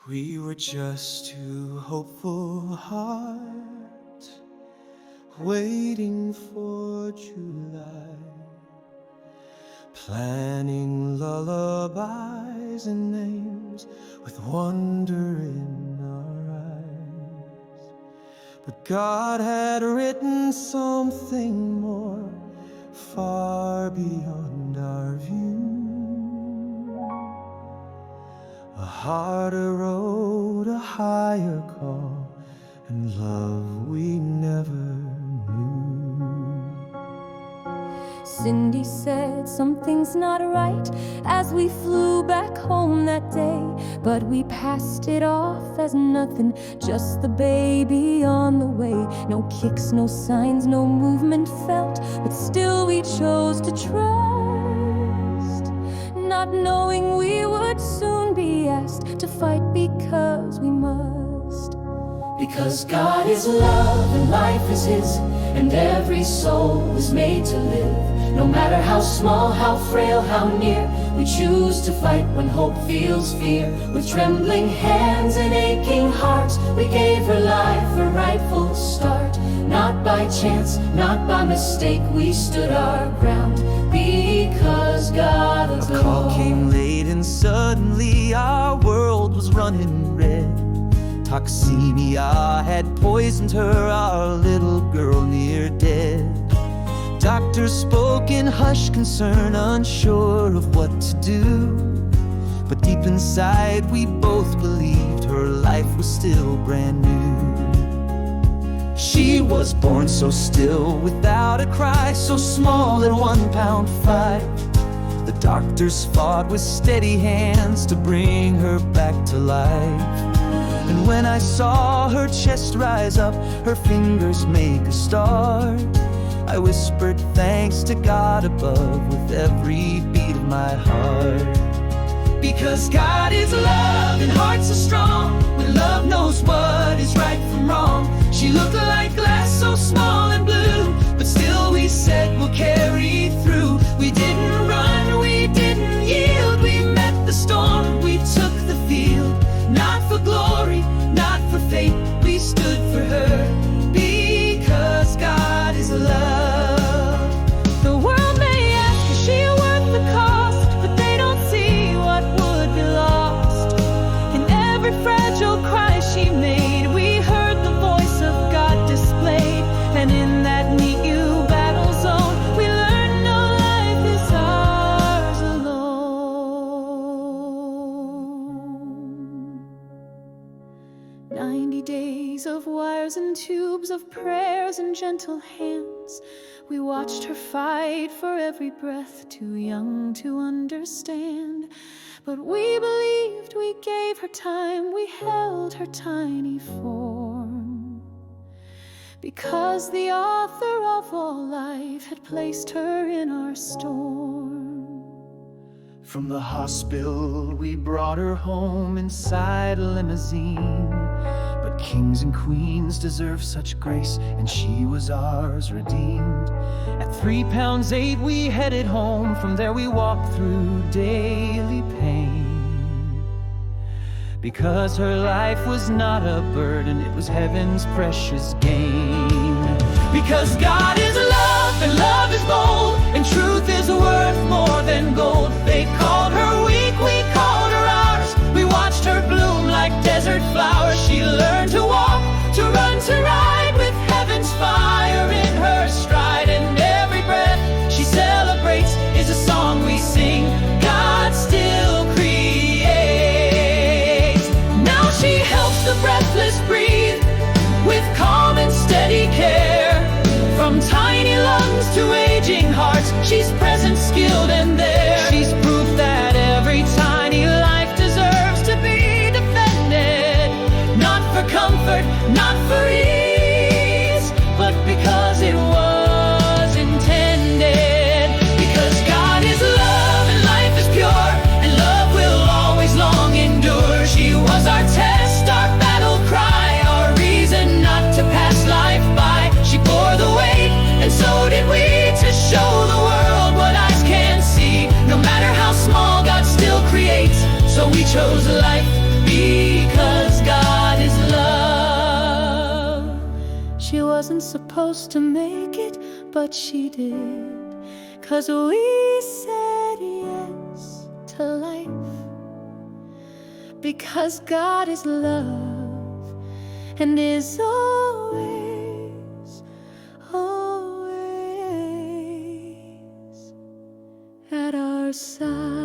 We were just two hopeful hearts waiting for July, planning lullabies and names with wonder in our eyes. But God had written something more, far beyond our view. A harder road, a higher call, and love we never knew. Cindy said something's not right as we flew back home that day, but we passed it off as nothing, just the baby on the way. No kicks, no signs, no movement felt, but still we chose to trust, not knowing we would soon be asked to fight because we must. Because God is love and life is His, and every soul is made to live. No matter how small, how frail, how near, we choose to fight when hope feels fear. With trembling hands and aching hearts, we gave her life a rightful start. Not by chance, not by mistake, we stood our ground, because God alone. A call came late and suddenly our world was running red. Toxemia had poisoned her, our little girl near dead. Doctors spoke in hushed concern, unsure of what to do. But deep inside we both believed her life was still brand new. She was born so still, without a cry, so small at 1 pound 5. The doctors fought with steady hands to bring her back to life. And when I saw her chest rise up, her fingers make a start, I whispered thanks to God above with every beat of my heart. Because God is love and hearts are strong when love knows what is right from wrong. She looked like glass, so small and blue, but still we said we'll carry through. We didn't run, we didn't yield, we met the storm, we took the field. Not for glory, not for fame, we stood for her, because God is love. The world may ask, is she worth the cost? But they don't see what would be lost. In every fragile cry she made, we heard the voice of God displayed. And in that NICU battle zone, we learned no life is ours alone. 90 days of wires and tubes, of prayers and gentle hands. We watched her fight for every breath, too young to understand. But we believed, we gave her time, we held her tiny form, because the author of all life had placed her in our storm. From the hospital we brought her home inside a limousine. But kings and queens deserve such grace, and she was ours redeemed. At 3 pounds 8 we headed home. From there we walked through daily pain, because her life was not a burden, it was heaven's precious gain. Because God is love and love is bold, and truth is worth more than gold. They called her weak, we called her ours. We watched her bloom like desert flowers. She learned to walk, to run, to ride, with heaven's fire in her stride. And every breath she celebrates is a song we sing. God still creates. Now she helps the breathless breathe with calm and steady care. From tiny lungs to aging hearts, she's present, skilled, and there. She's proof that every tiny life deserves to be defended. Not for comfort, not for ease, but because it was intended. Because God is love and life is pure, and love will always long endure. She was our test, our battle cry, our reason not to pass life by. She bore the weight, and so did we, to show the world what eyes can't see. wasn't supposed to make it, but she did. 'Cause we said yes to life. Because God is love and is always, always at our side.